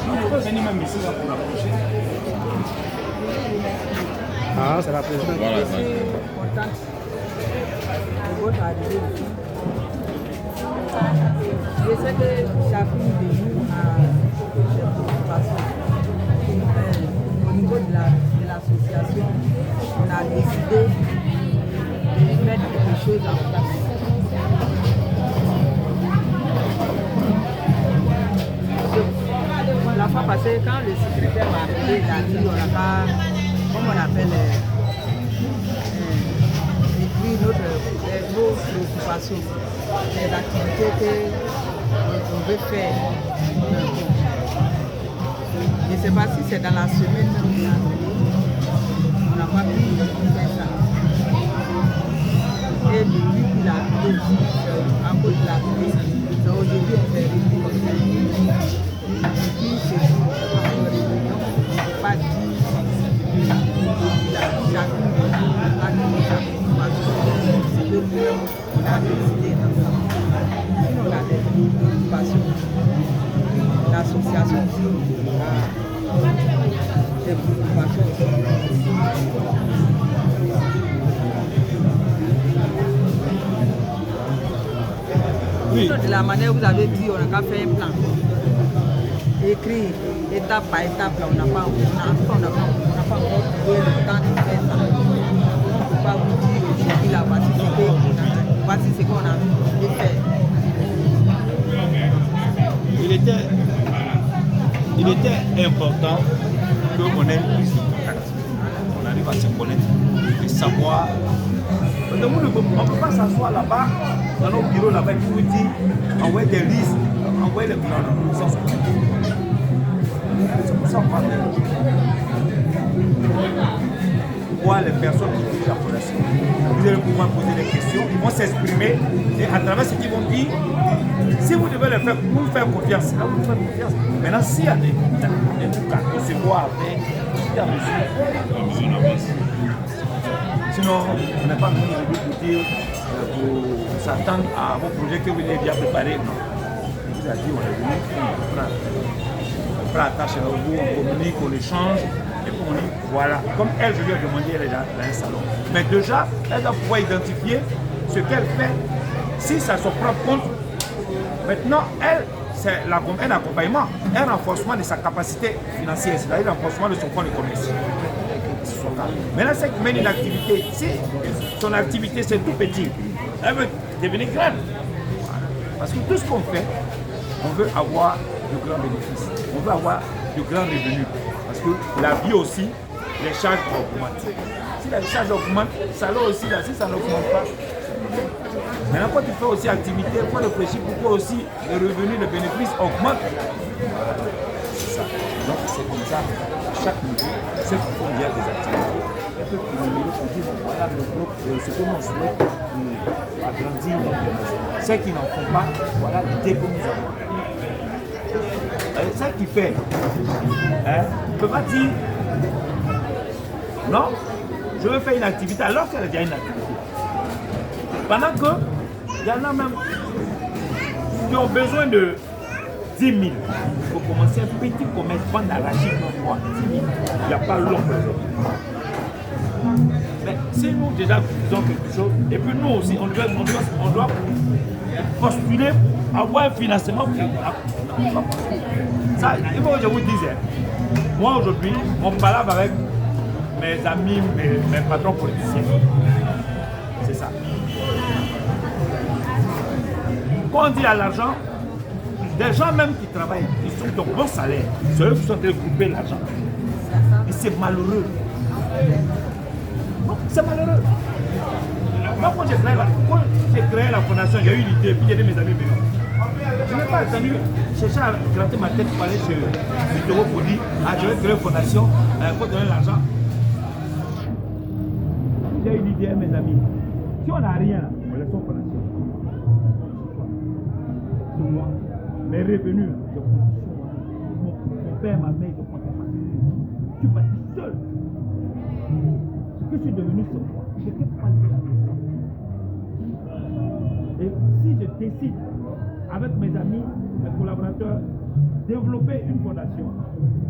On peut venir même ici là, pour l'approcher. Ah, c'est la présidente. Voilà, Je suis contente de votre arrivée ici. Je sais que chacune de nous a des préoccupations. Au niveau de l'association, on a décidé de mettre quelque chose en place. La fois passée, quand le secrétaire m'a appelé, il a dit on n'a pas, comment on appelle, écrit nos préoccupations, les activités qu'on veut faire. Je ne sais pas si c'est dans la semaine qu'il a appelé, on n'a pas pu faire ça. Et depuis qu'il a appelé aussi, à cause de la crise, c'est aujourd'hui on fait une depuis c'est pas dit chacune de nous a donné sa préoccupation. C'est que nous, on a décidé d'ensemble. Si on a des préoccupations, l'association aussi a des préoccupations aussi. Oui. De la manière où vous avez dit, on n'a qu'à faire un plan. Écrit étape par étape, là, on n'a pas encore trouvé le temps de faire ça. On ne peut pas vous dire aujourd'hui, là, voici ce qu'on a envie de faire. Il était important qu'on ait plus de contact. On arrive à se connaître et savoir. On ne peut pas s'asseoir là-bas, dans nos bureaux là-bas, qui vous dit envoyer des listes, envoyer les plans. C'est pour ça qu'on parle. Voir les personnes qui dirigent la fondation. Vous allez pouvoir poser des questions, ils vont s'exprimer et à travers ce qu'ils vont dire, si vous devez le faire, vous faire confiance, là vous faites confiance. Maintenant, s'il y a des cas qui se voient avec, il y a mesure. Sinon, on n'est pas venu aujourd'hui pour dire, pour s'attendre à vos projets que vous avez déjà préparés. Non. On vous a dit, on est venu, on prend la tâche avec vous, on communique, on échange, et puis on dit, voilà. Comme elle, je lui ai demandé, elle est dans un salon. Mais déjà, elle doit pouvoir identifier ce qu'elle fait, si c'est à son propre compte. Maintenant, elle, c'est un accompagnement, un renforcement de sa capacité financière, c'est-à-dire un renforcement de son fonds de commerce. Maintenant, c'est qui mène une activité. Si son activité c'est tout petit, elle veut devenir grande. Parce que tout ce qu'on fait, on veut avoir de grands bénéfices. On veut avoir de grands revenus. Parce que la vie aussi, les charges augmentent. Si les charges augmentent, ça l'est aussi là. Si ça n'augmente pas. Maintenant, quand tu fais aussi activité, il faut réfléchir pourquoi aussi les revenus, les bénéfices augmentent. C'est ça. Donc c'est comme ça. Chaque niveau, ceux qui font bien des activités, ils peuvent communiquer pour dire voilà le groupe, ce que nous souhaitons agrandir. Ceux qui n'en font pas, voilà l'idée que nous avons. Ce qui fait, ne peut pas dire non, je veux faire une activité alors qu'elle a déjà une activité. Pendant que il y en a même qui ont besoin de 10 000 pour commencer un petit commerce, vendre l'arachide, 10 000. Il n'y a pas long. Mais si nous déjà faisons quelque chose, et puis nous aussi, on doit postuler pour avoir un financement. Ça, il faut que je vous dise, moi aujourd'hui, on parle avec mes amis, mes patrons politiciens. C'est ça. Quand on dit à l'argent, des gens même qui travaillent, ils sont de bons salaires, c'est eux qui sont en train de couper l'argent. Et c'est malheureux. Non, c'est malheureux. Moi, quand j'ai créé la fondation, j'ai eu l'idée, puis j'ai dit à mes amis, mais non. Je n'ai pas attendu chercher à gratter ma tête pour aller chez Vidéo pour dire, ah, je vais créer une fondation, il faut donner l'argent. J'ai eu l'idée à mes amis. Si on n'a rien, on laisse une fondation. C'est moi. Mes revenus, de production, mon père, ma mère, de contribution. Je suis parti seul. Ce que je suis devenu, c'est moi. Je n'étais pas là. Et si je décide, avec mes amis, mes collaborateurs, développer une fondation,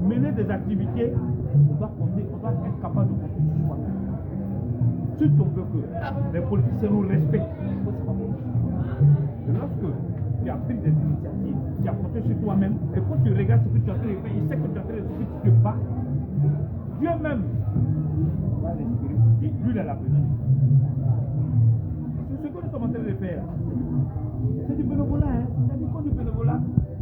mener des activités, on doit être capable de compter sur soi-même. Si on veut que les politiciens nous respectent, lorsque tu as pris des initiatives, tu as compté sur toi-même, et quand tu regardes ce que tu as fait, il sait que tu as fait ce que tu te bats, Dieu même va respirer, et lui il a la présence. C'est ce que nous sommes en train de faire. C'est du bénévolat, hein. C'est-à-dire qu'on du bénévolat,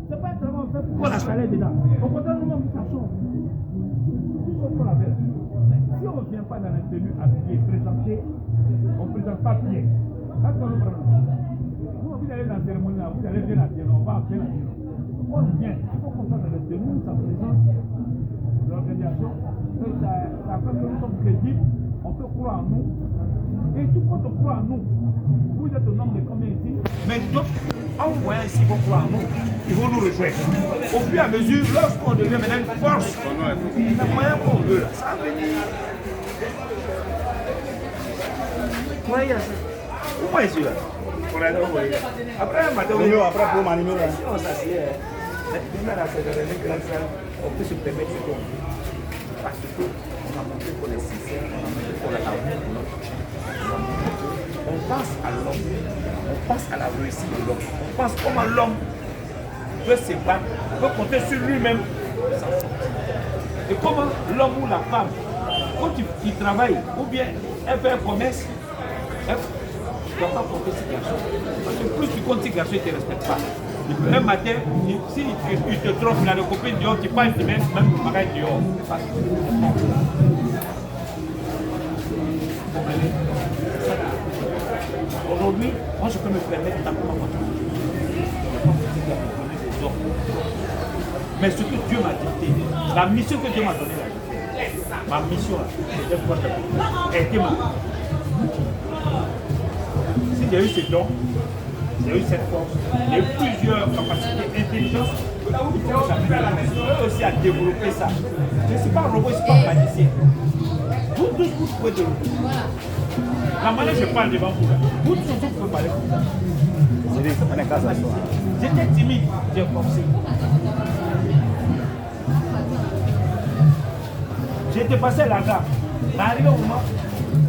c'est pas un travail fait pour la salaire dedans. Au contraire, nous-mêmes, nous sachons. Nous sommes pour la faire. Mais si on ne vient pas dans la tenue habillée, présentée, on ne présente pas bien. Quand on nous prend, vous allez dans la cérémonie, vous allez bien habiller, on va bien habiller. On vient, il faut qu'on soit dans la tenue, ça présente l'organisation, ça fait que nous sommes crédibles, on peut croire en nous. Et tout quand on croit en nous, vous êtes au nombre de combien ici? Mais d'autres, en voyant ici, ils vont croire en nous, ils vont nous rejoindre. Au fur et à mesure, lorsqu'on devient maintenant une force, le moyen qu'on veut, là, ça va venir. Croyez à ça. Pourquoi ici là? Après, madame, après pour m'animer là. Si on s'assied, on peut se permettre ce qu'on veut. Parce qu'on a montré qu'on est sincère, on a montré qu'on a l'amour pour notre chien. On pense à l'homme, on pense à la réussite de l'homme, on pense comment l'homme peut se battre, peut compter sur lui-même. Et comment l'homme ou la femme, quand il travaille ou bien elle fait un commerce, elle ne doit pas compter ses garçons. Parce que plus tu comptes ses garçons, ils ne te respectent pas. Un matin, si il te trompe, il a des copines dehors, tu passes une semaine, même le magasin dehors. Aujourd'hui, moi je peux me permettre d'apprendre ma voiture. Mais ce que Dieu m'a dicté, la mission que Dieu m'a donnée, ma mission, c'est de pouvoir aider ma femme. Si j'ai eu ce don, j'ai eu cette force, j'ai eu plusieurs capacités, intelligence, j'ai aussi à développer ça. Je ne suis pas un robot, je ne suis pas magicien. Vous tous, vous pouvez développer. La manière dont je parle devant vous, vous tous, vous pouvez parler comme ça. J'étais timide, j'ai forcé. J'ai été passé là-bas. Arrivé au moment,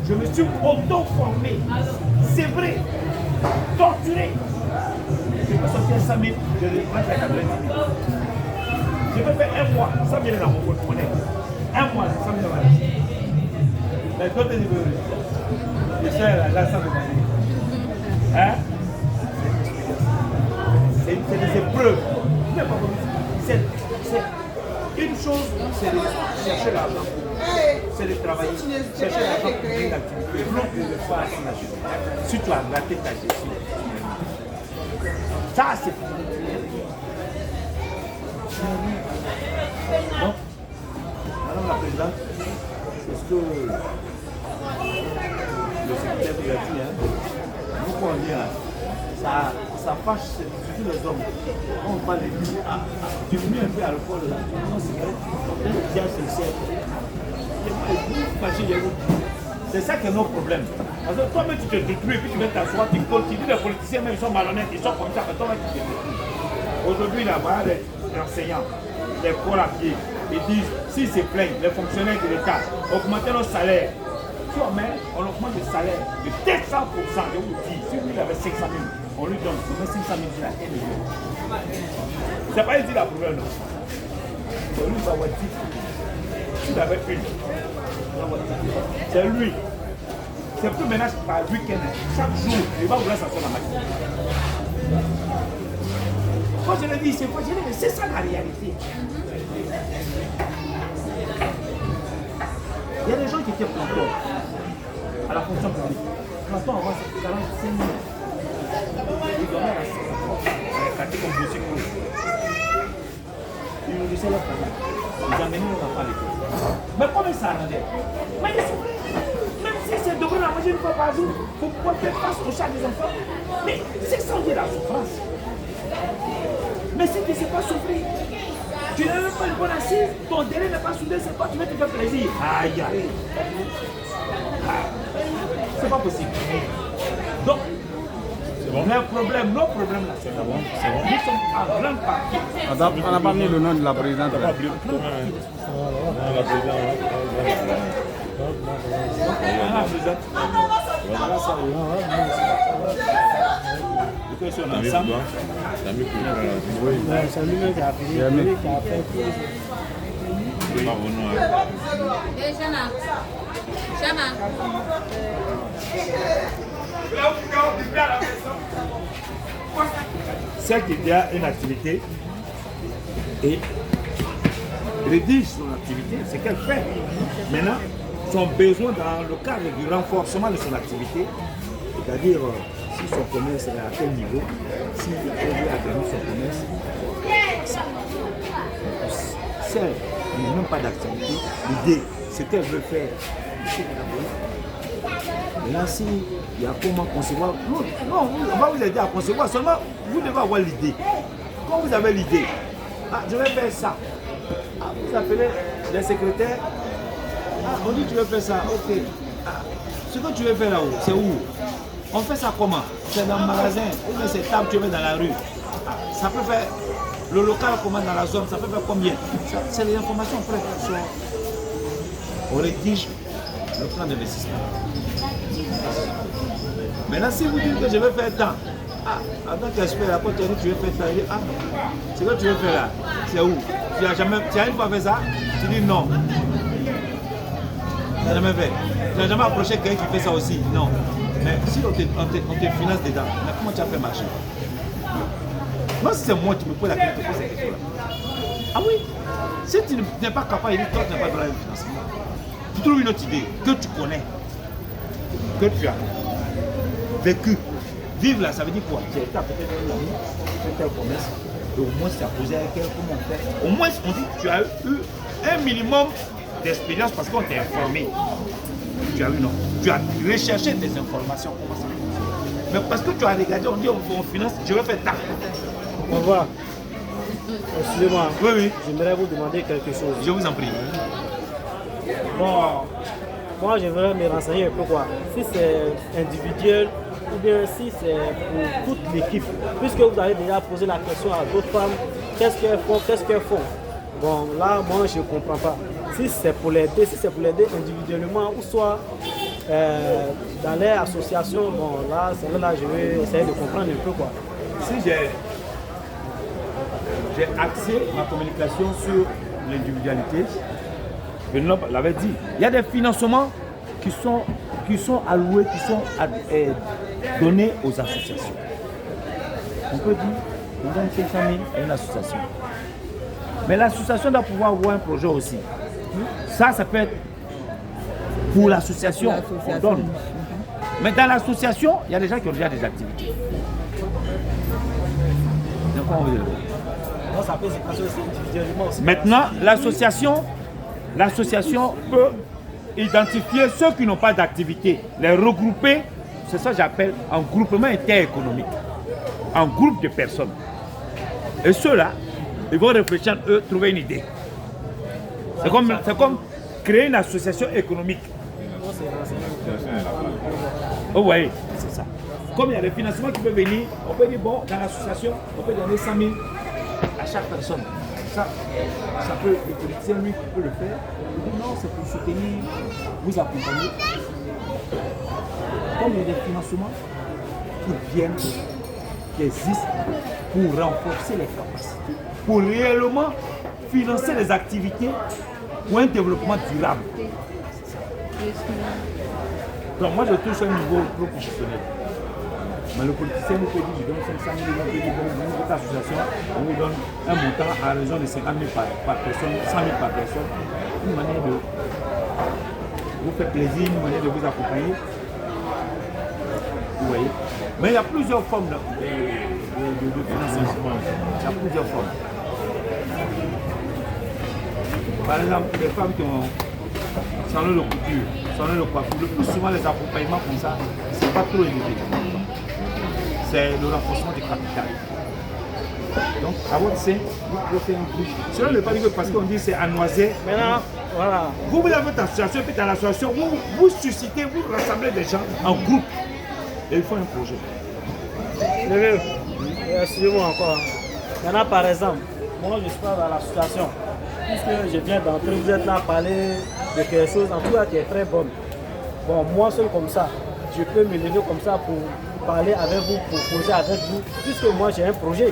je me suis auto-formé. C'est vrai. Torturé. Je peux sortir 100 000, je vais prendre la caméra 10 000. Je peux faire un mois, 100 000 dans mon porte-monnaie. Un mois, 100 000 dans ma vie. Mais quand tu es je sais là, ça me va. Hein? C'est des épreuves. C'est une chose, c'est de chercher l'argent. C'est de travailler, chercher l'argent pour une activité. L'autre ne veut pas assurer. Si tu as raté ta gestion, ça c'est donc, Madame la Présidente, est-ce que le secrétaire vous a dit, nous qu'on dit, ça fâche surtout les hommes. Quand on parle de lui, diminue un peu à l'alcool là, non cigarette, on est déjà sincère. C'est ça qui est notre problème. Parce que toi-même tu te détruis et puis tu veux t'asseoir, tu continues, les politiciens même ils sont malhonnêtes, ils sont comme ça, mais toi-même tu te détruis. Aujourd'hui là-bas, les enseignants, les corps à pied, ils disent, s'ils se plaignent, les fonctionnaires de l'État, augmenter nos salaires. Si on augmente le salaire de 200%, je vous dis, si lui il avait 500 000, on lui donne 500 000 à 1 million. C'est pas ici la première, non. Lui, il va avoir 10. S'il avait une, c'est lui. C'est plus ménage par week-end. Chaque jour, il va vouloir s'asseoir dans la machine. Quand je le dis, c'est quoi? Je dis, mais c'est ça la réalité. Il y a des gens qui étaient planteurs à la fonction publique. Planton avant, c'est 45 000. Ils dormaient à la quartier comme Bossi Cruz. Ils nous disaient leur famille. Ils amenaient nos enfants à l'école. Mais comment ça rendait? Mais ils souffraient. Même si c'est de la manger une fois par jour pour pouvoir faire face au chat des enfants. Mais c'est ça qui est la souffrance. Mais si tu ne sais pas souffrir, tu n'as même pas une bonne assise, ton délai n'est pas soudé, c'est pas tu veux te faire plaisir. Aïe aïe. C'est pas possible. Donc, nos problèmes là, c'est bon. Nous sommes en grande partie. On n'a pas mis le nom de la présidente. La présidente. C'est lui qui a fait. Celle qui a une activité et rédige son activité, c'est qu'elle fait. Maintenant, son besoin dans le cadre du renforcement de son activité, c'est-à-dire si son commerce est à quel niveau, si il peut agrandir son commerce, si elle n'a même pas d'activité, l'idée, c'est qu'elle veut faire. Maintenant, s'il y a comment concevoir, non, on va vous aider à concevoir, seulement vous devez avoir l'idée. Quand vous avez l'idée, je vais faire ça. Vous appelez les secrétaires, on dit tu veux faire ça, ok. Ce que tu veux faire là-haut, c'est où? On fait ça comment? C'est dans le magasin, ou bien c'est table tu veux dans la rue. Ça peut faire le local comment dans la zone, ça peut faire combien? C'est les informations après. On rédige le plan d'investissement. Maintenant, si vous dites que je vais faire tant, en tant qu'expert, après tu veux faire tant, ce que tu veux faire là, c'est où? Tu as une fois fait ça? Tu dis non. Tu n'as jamais fait. Tu n'as jamais approché quelqu'un qui fait ça aussi? Non. Mais si on te finance dedans, mais comment tu as fait marcher? Moi, si c'est moi qui me pose la question, tu poses cette question-là. Ah oui? Si tu n'es pas capable, il dit toi, tu n'es pas dans le financement. Tu trouves une autre idée que tu connais, que tu as vécu. Vivre là, ça veut dire quoi? Tu as été peut-être un ami, tu fais tel commerce, et au moins tu as posé avec elle, comment on fait? Au moins, on dit que tu as eu un minimum d'expérience parce qu'on t'a informé. Tu as eu non. Tu as recherché des informations, comment ça fonctionne. Mais parce que tu as regardé, on dit on finance, je vais faire ça. Au revoir. Excusez-moi. Oui, oui. J'aimerais vous demander quelque chose. Je vous en prie. Bon, moi j'aimerais me renseigner un peu quoi. Si c'est individuel ou bien si c'est pour toute l'équipe. Puisque vous avez déjà posé la question à d'autres femmes, qu'est-ce qu'elles font? Bon, là, moi je ne comprends pas. Si c'est pour l'aider, individuellement ou soit dans les associations, bon là, c'est là je vais essayer de comprendre un peu quoi. Si j'ai axé ma communication sur l'individualité, Benoît l'avait dit, il y a des financements qui sont alloués, qui sont donnés aux associations. On peut dire, on donne 500 000 à une association. Mais l'association doit pouvoir avoir un projet aussi. Ça peut être pour l'association, on donne. Mais dans l'association, il y a des gens qui ont déjà des activités. Donc, on veut dire. Ça peut se passer aussi individuellement aussi. Maintenant, l'association peut identifier ceux qui n'ont pas d'activité, les regrouper, c'est ça que j'appelle un groupement interéconomique, un groupe de personnes. Et ceux-là, ils vont réfléchir, eux, trouver une idée. C'est comme créer une association économique. Oh oui, c'est ça. Comme il y a des financements qui peuvent venir, on peut dire, bon, dans l'association, on peut donner 100 000 à chaque personne. Ça peut, le politicien, lui, peut le faire. Il dit non, c'est pour soutenir, vous accompagner. Comme il y a des financements qui viennent, qui existent, pour renforcer les capacités, pour réellement financer les activités pour un développement durable. Donc moi je touche un niveau professionnel. Mais le politicien nous peut dire, je donne 500 000, il peut dire, bon, votre association, on vous donne un montant à raison de 50 000 par personne, 100 000 par personne. Une manière de vous faire plaisir, une manière de vous accompagner. Vous voyez. Mais il y a plusieurs formes de financement. Il y a plusieurs formes. Par exemple, les femmes qui ont salon de couture, salon de coiffure, le plus souvent les accompagnements comme ça, c'est pas trop élevé. C'est le renforcement du capital. Donc, à votre sein, vous pouvez faire un truc. Cela ne veut pas dire que parce qu'on dit c'est à Noisette. Maintenant, voilà. Vous avez votre association, puis dans l'association, vous suscitez, vous rassemblez des gens en groupe. Et il faut un projet. Excusez-moi encore. Maintenant, par exemple, moi je suis pas dans l'association. Puisque je viens d'entrer, vous êtes là à parler de quelque chose, en tout cas qui est très bonne. Bon, moi seul comme ça, je peux me lever comme ça pour parler avec vous, pour poser avec vous, puisque moi j'ai un projet.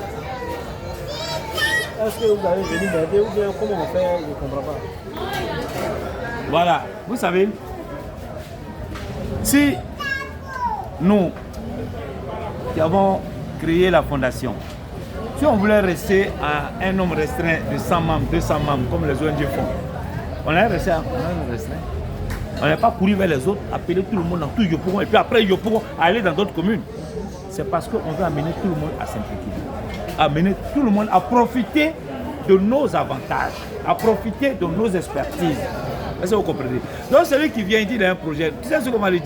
Est-ce que vous allez venir m'aider ou bien comment on fait? Je ne comprends pas. Voilà, vous savez, si nous qui avons créé la fondation, si on voulait rester à un nombre restreint de 100 membres, 200 membres, comme les ONG font, on est resté à un nombre restreint. On n'est pas couru vers les autres, appeler tout le monde dans tout Yopougon, et puis après Yopougon, aller dans d'autres communes. C'est parce qu'on veut amener tout le monde à s'impliquer, amener tout le monde à profiter de nos avantages, à profiter de nos expertises. Est-ce que vous comprenez? Donc celui qui vient, il dit il a un projet. Tu sais ce qu'on m'a dit?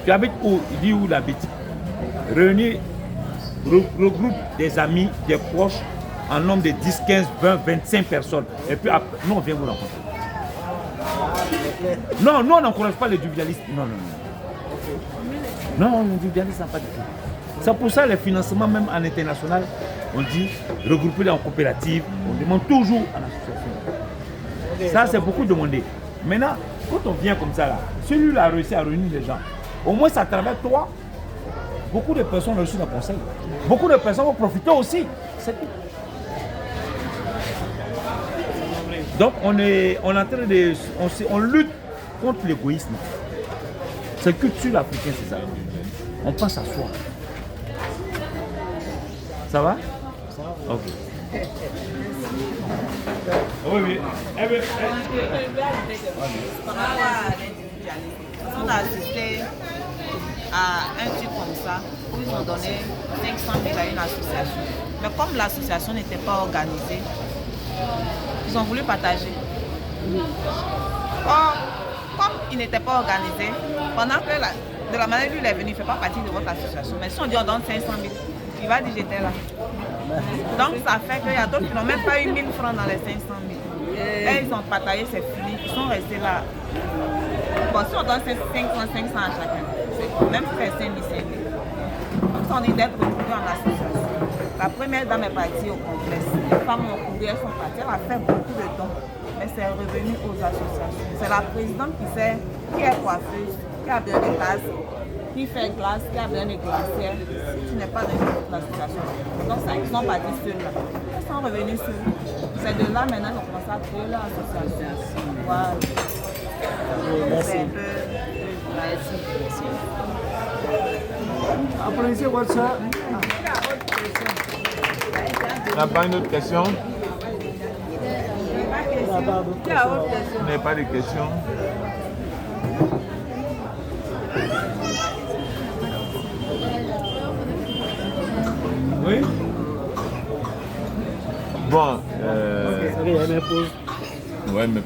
Tu habites où? Il dit où il habite. Réunir, regroupe des amis, des proches, en nombre de 10, 15, 20, 25 personnes. Et puis après, nous on vient vous rencontrer. Non, nous on n'encourage pas les individualistes. Non. Non, l'individualisme n'a pas de tout. C'est pour ça les financements, même en international, on dit regrouper en coopérative, on demande toujours en association. Ça, c'est beaucoup demandé. Maintenant, quand on vient comme ça, là, celui-là a réussi à réunir les gens. Au moins, à travers toi, beaucoup de personnes ont reçu le conseil. Beaucoup de personnes vont profiter aussi. C'est tout. Donc, on est en train de... On lutte contre l'égoïsme. C'est culture africaine, c'est ça. On pense à soi. Ça va? Ça va. Ok. Oui. Par rapport à l'individualisme, on a assisté à un truc comme ça où ils ont donné 500 000 à une association. Mais comme l'association n'était pas organisée, ils ont voulu partager. Or, comme il n'était pas organisé, pendant que de la manière dont il est venu, il ne fait pas partie de votre association. Mais si on dit on donne 500 000, il va dire j'étais là. Donc ça fait qu'il y a d'autres qui n'ont même pas eu 1000 francs dans les 500 000. Et ils ont partagé, c'est fini, ils sont restés là. Bon, si on donne 500 à chacun, c'est quand même faire 5 000. Donc on est d'être retrouvés en association. La première dame est partie au complexe. Les femmes ont couru, elles sont parties. Elle a fait beaucoup de dons. Mais c'est revenu aux associations. C'est la présidente qui sait qui est coiffeuse, qui a besoin de glace, qui fait glace, qui a besoin de glacière. Tu n'es pas dans l'association. Donc ça, ils sont partis seuls là. Ils sont revenus seuls. C'est de là maintenant qu'ils ont commencé à créer leur association. Voilà. Merci. Merci. Appréciez votre soeur. On n'a pas une autre question? On n'a pas de questions. Oui. Bon, Ok, elle me pose. ouais, mais